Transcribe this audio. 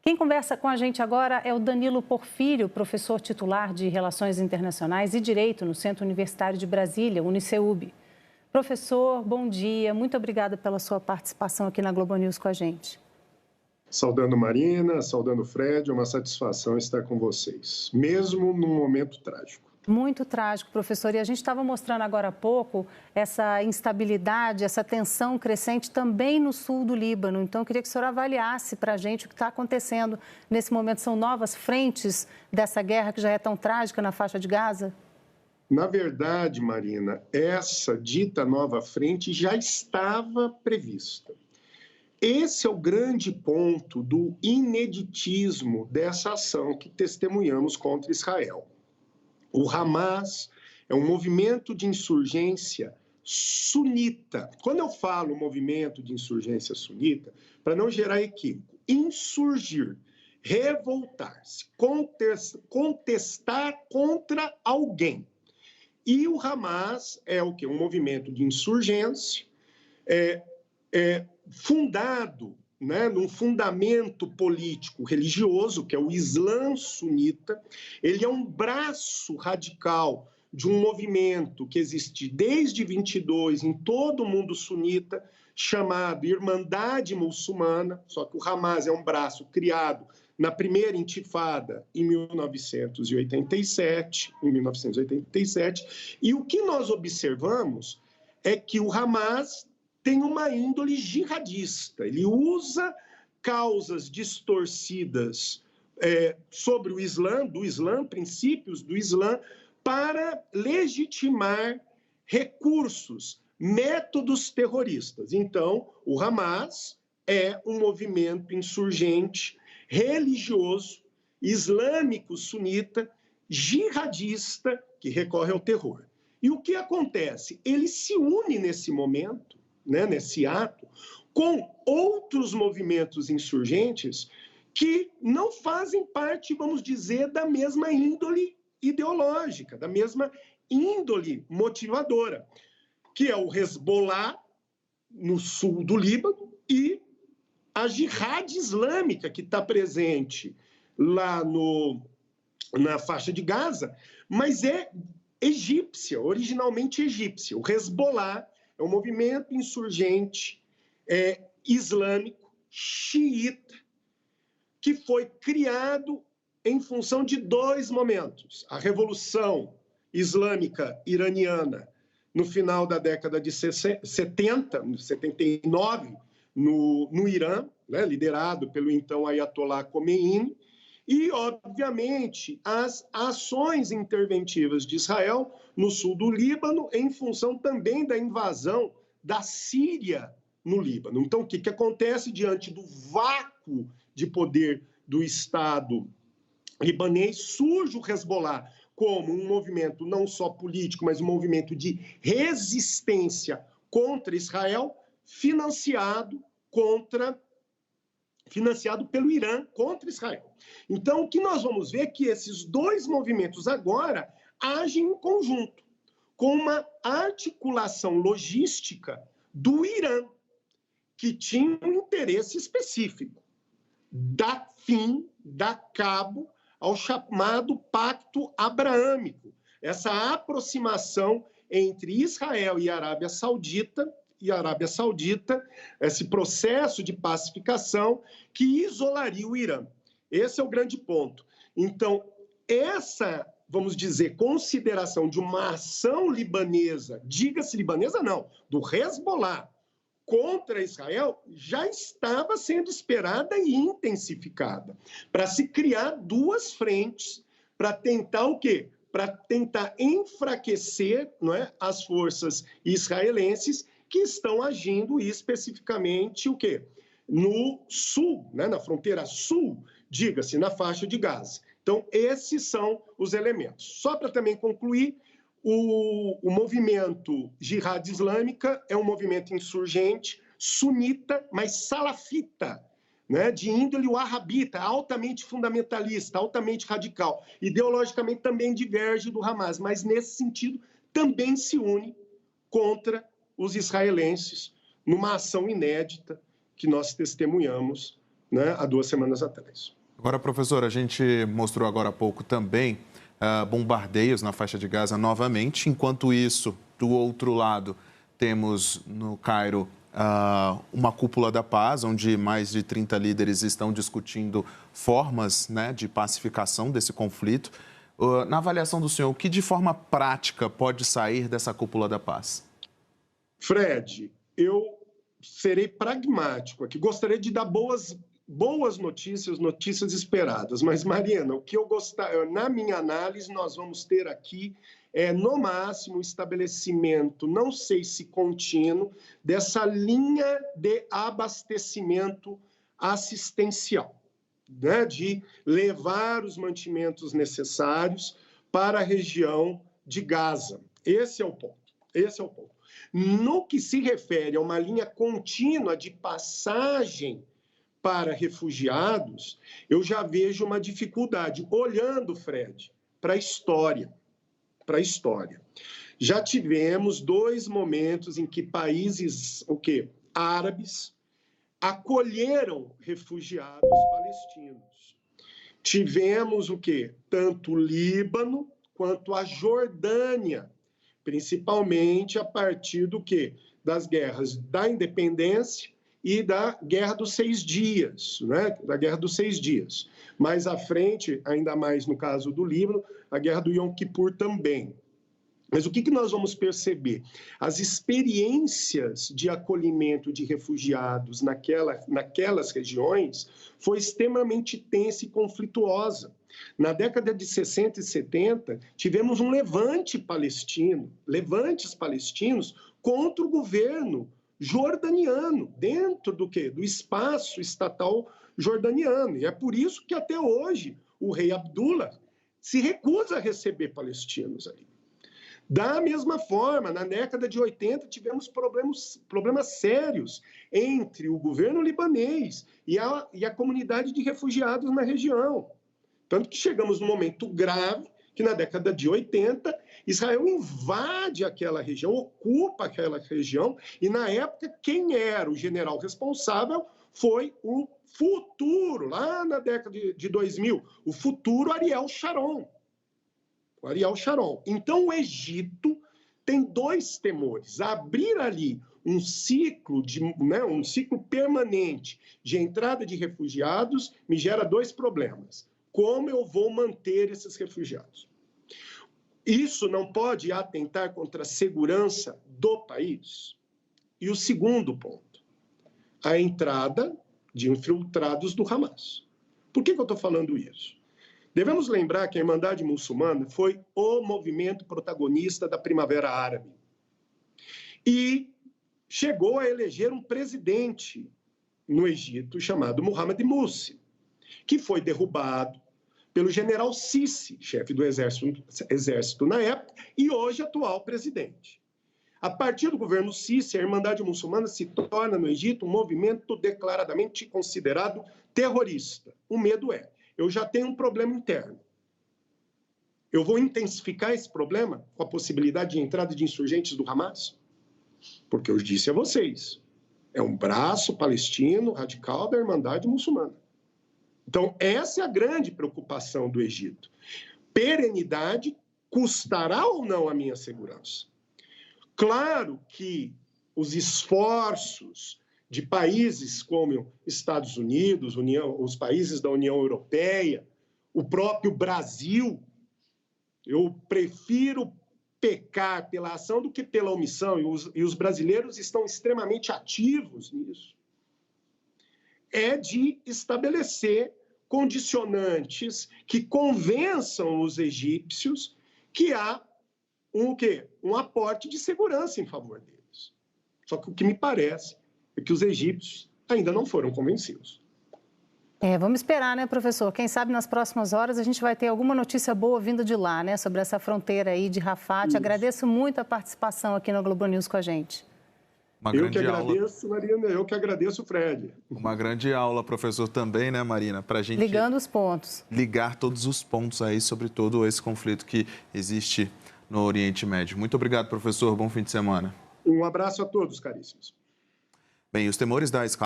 Quem conversa com a gente agora é o Danilo Porfírio, professor titular de Relações Internacionais e Direito no Centro Universitário de Brasília, UniCeub. Professor, bom dia. Muito obrigada pela sua participação aqui na Globo News com a gente. Saudando Marina, saudando Fred, é uma satisfação estar com vocês, mesmo num momento trágico. Muito trágico, professor. E a gente estava mostrando agora há pouco essa instabilidade, essa tensão crescente também no sul do Líbano. Então, eu queria que o senhor avaliasse para a gente o que está acontecendo nesse momento. São novas frentes dessa guerra que já é tão trágica na faixa de Gaza? Na verdade, Marina, essa dita nova frente já estava prevista. Esse é o grande ponto do ineditismo dessa ação que testemunhamos contra Israel. O Hamas é um movimento de insurgência sunita. Quando eu falo movimento de insurgência sunita, para não gerar equívoco, insurgir, revoltar-se, contestar contra alguém. E o Hamas é o quê? Um movimento de insurgência fundado, né, num fundamento político religioso, que é o Islã sunita. Ele é um braço radical de um movimento que existe desde 22 em todo o mundo sunita, chamado Irmandade Muçulmana, só que o Hamas é um braço criado na primeira intifada em 1987, e o que nós observamos é que o Hamas tem uma índole jihadista. Ele usa causas distorcidas sobre o Islã, princípios do Islã, para legitimar recursos, métodos terroristas. Então, o Hamas é um movimento insurgente, religioso, islâmico sunita, jihadista, que recorre ao terror. E o que acontece? Ele se une nesse momento, né, nesse ato, com outros movimentos insurgentes que não fazem parte, vamos dizer, da mesma índole ideológica, da mesma índole motivadora, que é o Hezbollah, no sul do Líbano, e a Jihad Islâmica, que está presente lá na faixa de Gaza, mas é egípcia, originalmente egípcia. O Hezbollah é um movimento insurgente islâmico, xiita, que foi criado em função de dois momentos. A Revolução Islâmica Iraniana, no final da década de 70, 79, no Irã, né, liderado pelo então Ayatollah Khomeini, e, obviamente, as ações interventivas de Israel no sul do Líbano, em função também da invasão da Síria no Líbano. Então, o que acontece diante do vácuo de poder do Estado libanês? Surge o Hezbollah como um movimento não só político, mas um movimento de resistência contra Israel, financiado pelo Irã contra Israel. Então, o que nós vamos ver é que esses dois movimentos agora agem em conjunto, com uma articulação logística do Irã, que tinha um interesse específico, dar cabo ao chamado Pacto Abraâmico, essa aproximação entre Israel e Arábia Saudita, esse processo de pacificação que isolaria o Irã. Esse é o grande ponto. Então, essa, vamos dizer, consideração de uma ação libanesa, diga-se libanesa não, do Hezbollah contra Israel, já estava sendo esperada e intensificada, para se criar duas frentes, para tentar o quê? Para tentar enfraquecer, não é, as forças israelenses que estão agindo especificamente o quê? No sul, né, na fronteira sul, diga-se, na faixa de Gaza. Então, esses são os elementos. Só para também concluir, o movimento Jihad Islâmica é um movimento insurgente, sunita, mas salafita, né, de índole wahhabita, altamente fundamentalista, altamente radical. Ideologicamente também diverge do Hamas, mas nesse sentido também se une contra os israelenses numa ação inédita que nós testemunhamos, né, há 2 semanas atrás. Agora, professor, a gente mostrou agora há pouco também bombardeios na faixa de Gaza novamente. Enquanto isso, do outro lado, temos no Cairo uma cúpula da paz, onde mais de 30 líderes estão discutindo formas, né, de pacificação desse conflito. Na avaliação do senhor, o que de forma prática pode sair dessa cúpula da paz? Fred, eu serei pragmático aqui. Gostaria de dar boas notícias, notícias esperadas. Mas, Mariana, o que eu na minha análise, nós vamos ter aqui no máximo, o estabelecimento, não sei se contínuo, dessa linha de abastecimento assistencial, né? De levar os mantimentos necessários para a região de Gaza. Esse é o ponto. Esse é o ponto. No que se refere a uma linha contínua de passagem para refugiados, eu já vejo uma dificuldade. Olhando, Fred, para a história. Já tivemos 2 momentos em que países árabes acolheram refugiados palestinos. Tivemos tanto o Líbano quanto a Jordânia, principalmente a partir das guerras da independência e da Guerra dos 6 Dias, né? Da Guerra dos 6 Dias. Mais à frente, ainda mais no caso do Líbano, a Guerra do Yom Kippur também. Mas o que nós vamos perceber? As experiências de acolhimento de refugiados naquelas regiões foi extremamente tensa e conflituosa. Na década de 60 e 70, tivemos um levantes palestinos contra o governo jordaniano, dentro do espaço estatal jordaniano. E é por isso que até hoje o rei Abdullah se recusa a receber palestinos ali. Da mesma forma, na década de 80, tivemos problemas sérios entre o governo libanês e a comunidade de refugiados na região. Tanto que chegamos num momento grave, que na década de 80, Israel invade aquela região, ocupa aquela região, e na época, quem era o general responsável foi o futuro, lá na década de 2000, o futuro Ariel Sharon. Então, o Egito tem 2 temores: abrir ali um ciclo permanente de entrada de refugiados me gera 2 problemas. Como eu vou manter esses refugiados? Isso não pode atentar contra a segurança do país? E o segundo ponto, a entrada de infiltrados do Hamas. Por que eu estou falando isso? Devemos lembrar que a Irmandade Muçulmana foi o movimento protagonista da Primavera Árabe e chegou a eleger um presidente no Egito chamado Mohamed Morsi, que foi derrubado pelo general Sisi, chefe do exército na época, e hoje atual presidente. A partir do governo Sisi, a Irmandade Muçulmana se torna no Egito um movimento declaradamente considerado terrorista. O medo eu já tenho um problema interno. Eu vou intensificar esse problema com a possibilidade de entrada de insurgentes do Hamas? Porque eu disse a vocês, é um braço palestino radical da Irmandade Muçulmana. Então, essa é a grande preocupação do Egito. Perenidade custará ou não a minha segurança? Claro que os esforços de países como Estados Unidos, os países da União Europeia, o próprio Brasil, eu prefiro pecar pela ação do que pela omissão, e os brasileiros estão extremamente ativos nisso, é de estabelecer condicionantes que convençam os egípcios que há um aporte de segurança em favor deles. Só que o que me parece é que os egípcios ainda não foram convencidos. Vamos esperar, né, professor? Quem sabe nas próximas horas a gente vai ter alguma notícia boa vinda de lá, né, sobre essa fronteira aí de Rafah. Agradeço muito a participação aqui no Globo News com a gente. Eu que agradeço, Marina, eu que agradeço, Fred. Uma grande aula, professor, também, né, Marina? Para a gente ligando os pontos. Ligar todos os pontos aí sobre todo esse conflito que existe no Oriente Médio. Muito obrigado, professor. Bom fim de semana. Um abraço a todos, caríssimos. Bem, os temores da escalada